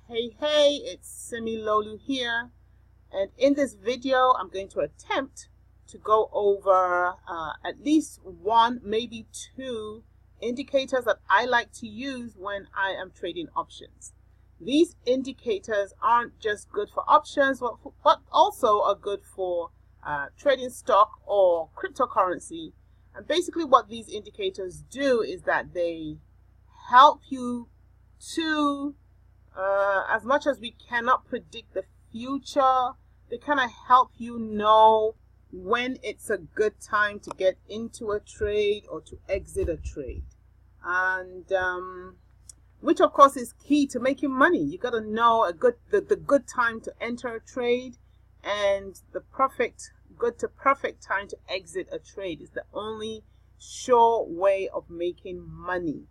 Hey, it's Simi Lolu here, and in this video I'm going to attempt to go over at least one, maybe two indicators that I like to use when I am trading options. These indicators aren't just good for options, but also are good for trading stock or cryptocurrency. And basically what these indicators do is that they help you to as much as we cannot predict the future, they kind of help you know when it's a good time to get into a trade or to exit a trade. And which of course is key to making money. You got to know the good time to enter a trade, and the good to perfect time to exit a trade is the only sure way of making money.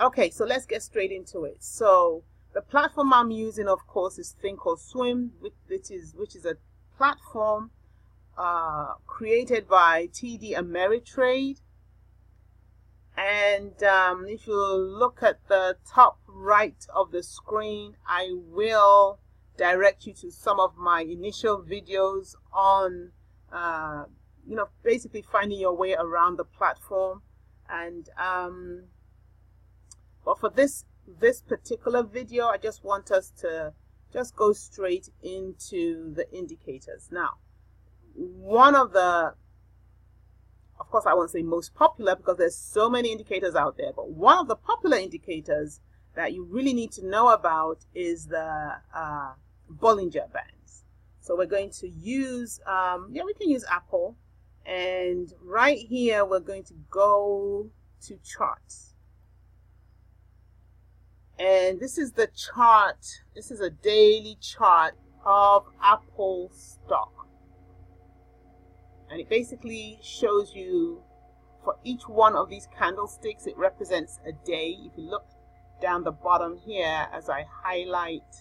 Okay, so let's get straight into it. So the platform I'm using, of course, is Thinkorswim, which is a platform created by TD Ameritrade. And if you look at the top right of the screen, I will direct you to some of my initial videos on, basically finding your way around the platform. And but for this particular video, I just want us to just go straight into the indicators. Now, one of the, of course, I won't say most popular because there's so many indicators out there, but one of the popular indicators that you really need to know about is the Bollinger Bands. So we're going to use, we can use Apple. And right here, we're going to go to charts. And this is the chart. This is a daily chart of Apple stock. And it basically shows you for each one of these candlesticks, it represents a day. If you look down the bottom here, as I highlight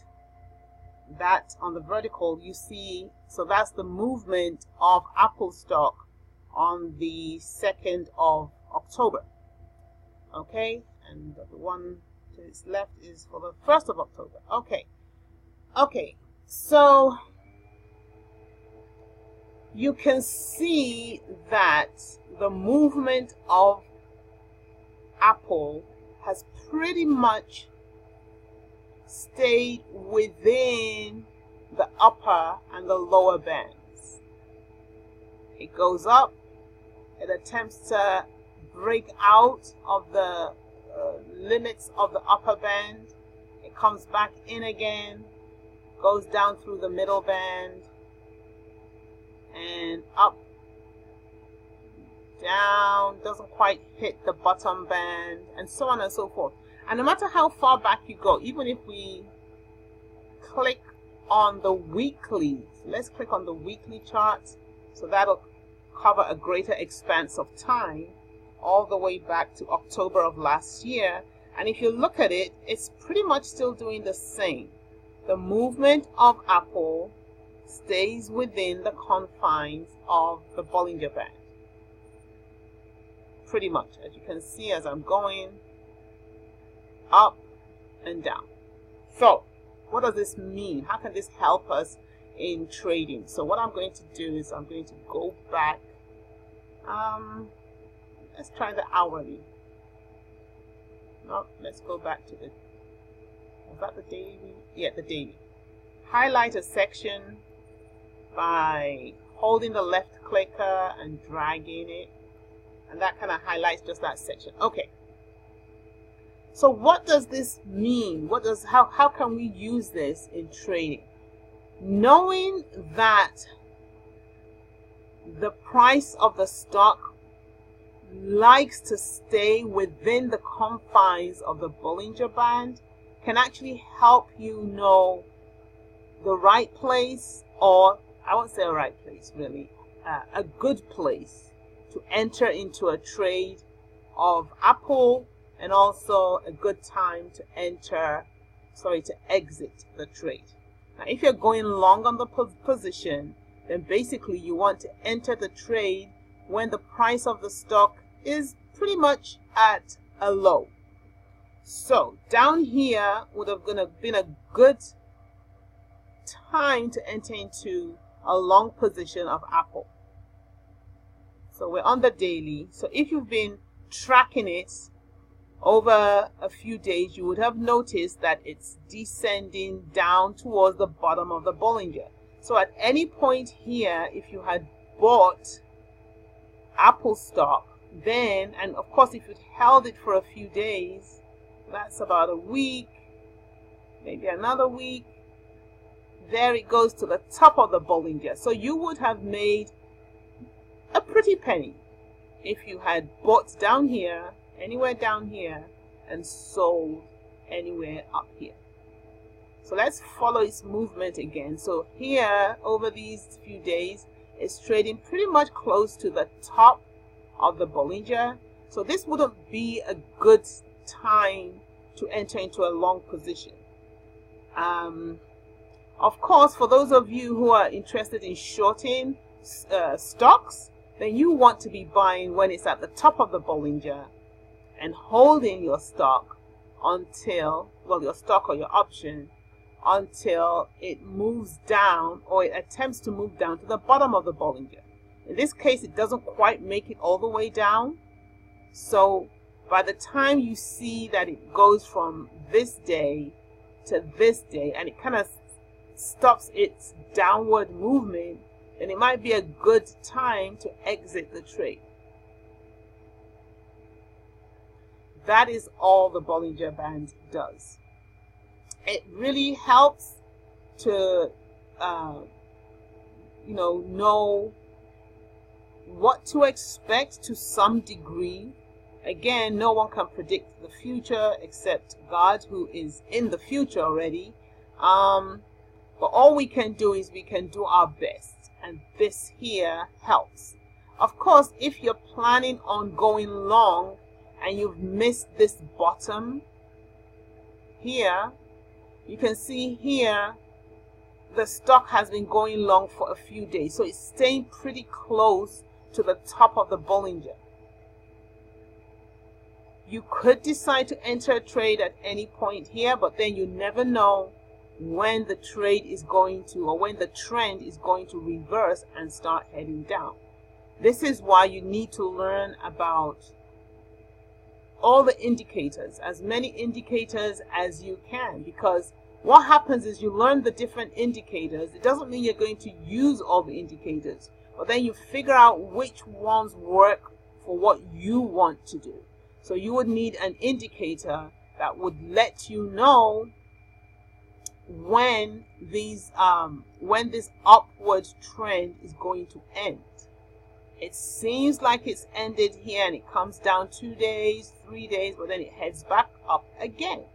that on the vertical, you see, so that's the movement of Apple stock on the 2nd of October. Okay, and the one to its left is for the 1st of October. Okay, so you can see that the movement of Apple has pretty much stayed within the upper and the lower bands. It goes up, it attempts to break out of the limits of the upper band, it comes back in again, goes down through the middle band, and up, down, doesn't quite hit the bottom band, and so on and so forth. And no matter how far back you go, even if we click on the weekly, so let's click on the weekly chart, so that'll cover a greater expanse of time, all the way back to October of last year. And if you look at it, it's pretty much still doing the same. The movement of Apple stays within the confines of the Bollinger Band. Pretty much, as you can see, as I'm going up and down. So, what does this mean? How can this help us in trading? So what I'm going to do is I'm going to go back. Let's try the hourly. No, let's go back to the, was that the daily? Yeah, the daily. Highlight a section by holding the left clicker and dragging it. And that kind of highlights just that section. Okay. So what does this mean? How can we use this in trading? Knowing that the price of the stock likes to stay within the confines of the Bollinger Band can actually help you know the right place, or I won't say a right place really, a good place to enter into a trade of Apple, and also a good time to exit the trade. Now if you're going long on the position, then basically you want to enter the trade when the price of the stock is pretty much at a low. So down here would have been a good time to enter into a long position of Apple. So we're on the daily. So if you've been tracking it over a few days, you would have noticed that it's descending down towards the bottom of the Bollinger. So at any point here, if you had bought Apple stock, then, and of course if you'd held it for a few days, that's about a week, maybe another week, there it goes to the top of the Bollinger. So you would have made a pretty penny if you had bought down here, anywhere down here, and sold anywhere up here. So let's follow its movement again. So here, over these few days, it's trading pretty much close to the top of the Bollinger. So this wouldn't be a good time to enter into a long position. Of course, for those of you who are interested in shorting stocks, then you want to be buying when it's at the top of the Bollinger and holding your stock until, well, your stock or your option, until it moves down, or it attempts to move down to the bottom of the Bollinger. In this case, it doesn't quite make it all the way down. So by the time you see that it goes from this day to this day and it kind of stops its downward movement, then it might be a good time to exit the trade. That is all the Bollinger Band does. It really helps to know what to expect to some degree. Again, no one can predict the future except God, who is in the future already. But all we can do is we can do our best, and this here helps. Of course, if you're planning on going long and you've missed this bottom here, you can see here the stock has been going long for a few days, so it's staying pretty close to the top of the Bollinger. You could decide to enter a trade at any point here, but then you never know when the trade is going to, or when the trend is going to reverse and start heading down. This is why you need to learn about all the indicators, as many indicators as you can, because what happens is you learn the different indicators. It doesn't mean you're going to use all the indicators, but then you figure out which ones work for what you want to do. So you would need an indicator that would let you know when this upward trend is going to end. It seems like it's ended here and it comes down 2 days, 3 days, but then it heads back up again.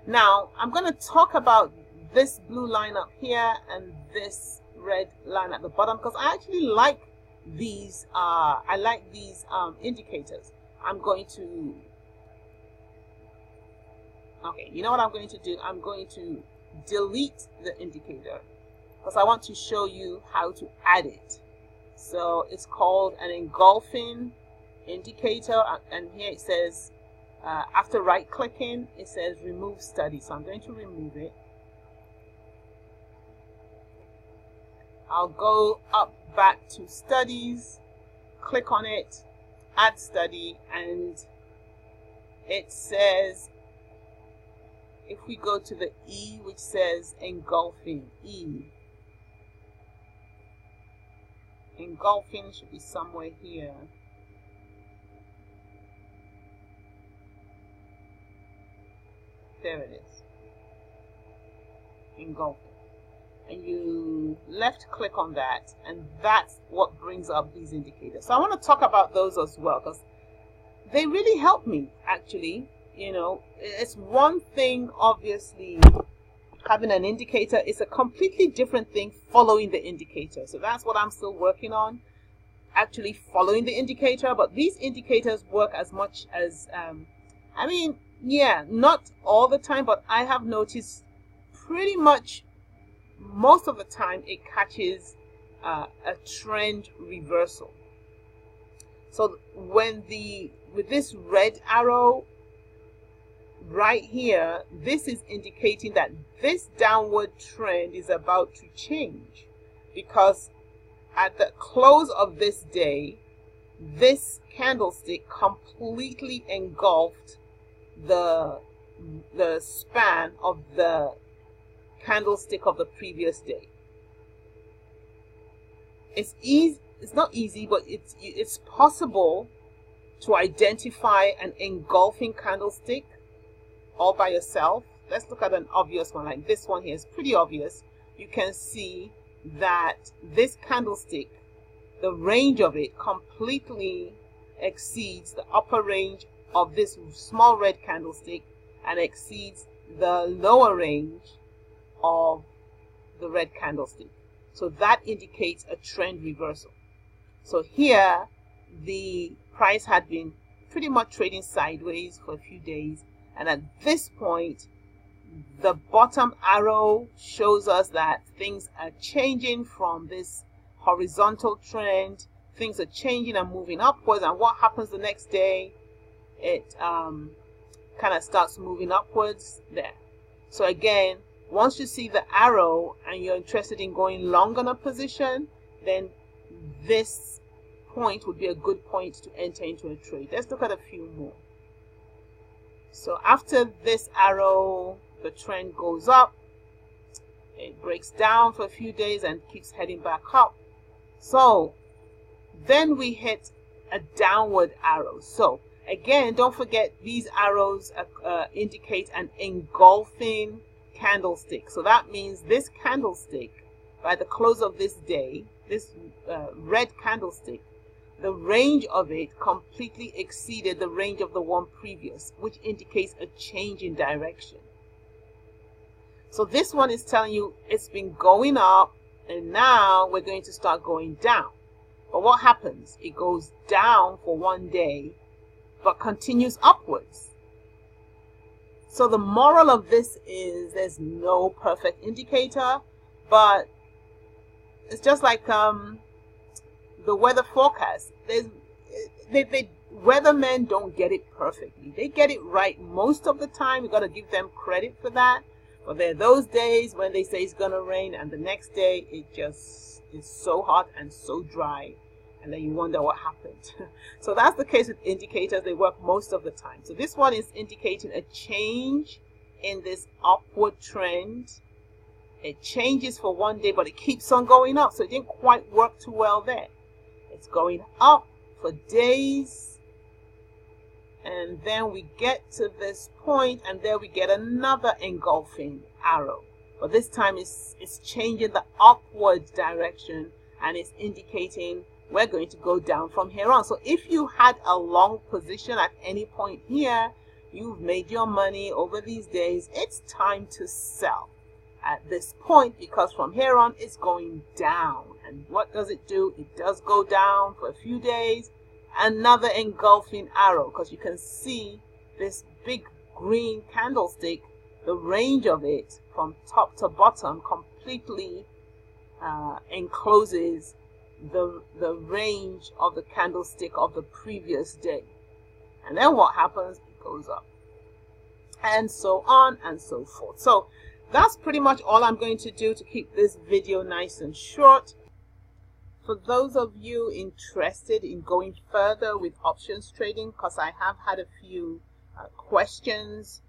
Now, I'm going to talk about this blue line up here and this red line at the bottom, because I actually like these. Indicators. I'm going to, okay, you know what I'm going to do? I'm going to delete the indicator because I want to show you how to add it. So it's called an engulfing indicator, and here it says, after right clicking, it says remove study. So I'm going to remove it. I'll go up back to studies, click on it, add study, and it says, if we go to the E, which says engulfing, E, engulfing should be somewhere here. There it is, engulfing. And you left click on that, and that's what brings up these indicators. So I want to talk about those as well, because they really help me, actually. You know, it's one thing, obviously, having an indicator. It's a completely different thing following the indicator. So that's what I'm still working on, actually following the indicator. But these indicators work as much as, I mean, yeah, not all the time, but I have noticed pretty much most of the time it catches a trend reversal. So when with this red arrow right here, this is indicating that this downward trend is about to change, because at the close of this day, this candlestick completely engulfed the span of the candlestick of the previous day. It's not easy, but it's possible to identify an engulfing candlestick all by yourself. Let's look at an obvious one like this one here. It's pretty obvious. You can see that this candlestick, the range of it completely exceeds the upper range of this small red candlestick and exceeds the lower range of the red candlestick. So that indicates a trend reversal. So here the price had been pretty much trading sideways for a few days, and at this point the bottom arrow shows us that things are changing from this horizontal trend. Things are changing and moving upwards, and what happens the next day? It kind of starts moving upwards there. So again, once you see the arrow and you're interested in going long on a position, then this point would be a good point to enter into a trade. Let's look at a few more. So after this arrow, the trend goes up, it breaks down for a few days and keeps heading back up. So then we hit a downward arrow. So again, don't forget these arrows indicate an engulfing candlestick. So that means this candlestick, by the close of this day, this red candlestick, the range of it completely exceeded the range of the one previous, which indicates a change in direction. So this one is telling you it's been going up and now we're going to start going down. But what happens? It goes down for one day but continues upwards. So the moral of this is there's no perfect indicator, but it's just like the weather forecast. Weathermen don't get it perfectly. They get it right most of the time. You got to give them credit for that. But there are those days when they say it's going to rain and the next day it just is so hot and so dry, and then you wonder what happened. So that's the case with indicators. They work most of the time. So this one is indicating a change in this upward trend. It changes for one day, but it keeps on going up. So it didn't quite work too well there. It's going up for days, and then we get to this point, and there we get another engulfing arrow. But this time it's changing the upward direction, and it's indicating we're going to go down from here on. So if you had a long position at any point here, you've made your money over these days, it's time to sell at this point, because from here on it's going down. And what does it do? It does go down for a few days. Another engulfing arrow, because you can see this big green candlestick, the range of it from top to bottom completely encloses the range of the candlestick of the previous day. And then what happens? It goes up, and so on and so forth. So that's pretty much all I'm going to do to keep this video nice and short. For those of you interested in going further with options trading, because I have had a few questions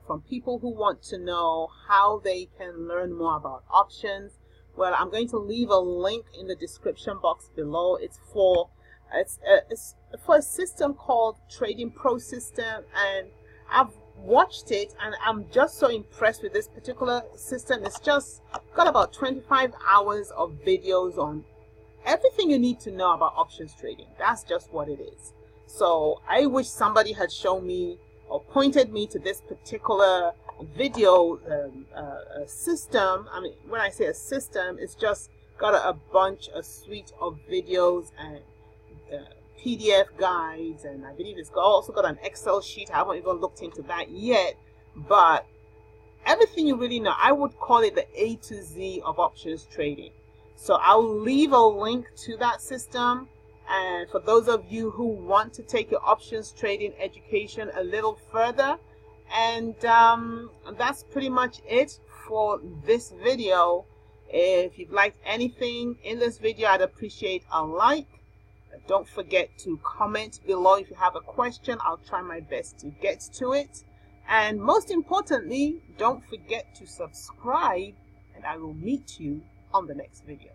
from people who want to know how they can learn more about options, well, I'm going to leave a link in the description box below. It's for a system called Trading Pro System, and I've watched it and I'm just so impressed with this particular system. It's just got about 25 hours of videos on everything you need to know about options trading. That's just what it is. So I wish somebody had shown me or pointed me to this particular video system. I mean, when I say a system, it's just got a suite of videos and PDF guides, and I believe it's also got an Excel sheet. I haven't even looked into that yet, but everything you really know, I would call it the A to Z of options trading. So I'll leave a link to that system, and for those of you who want to take your options trading education a little further, And that's pretty much it for this video. If you've liked anything in this video, I'd appreciate a like. Don't forget to comment below if you have a question. I'll try my best to get to it. And most importantly, don't forget to subscribe, and I will meet you on the next video.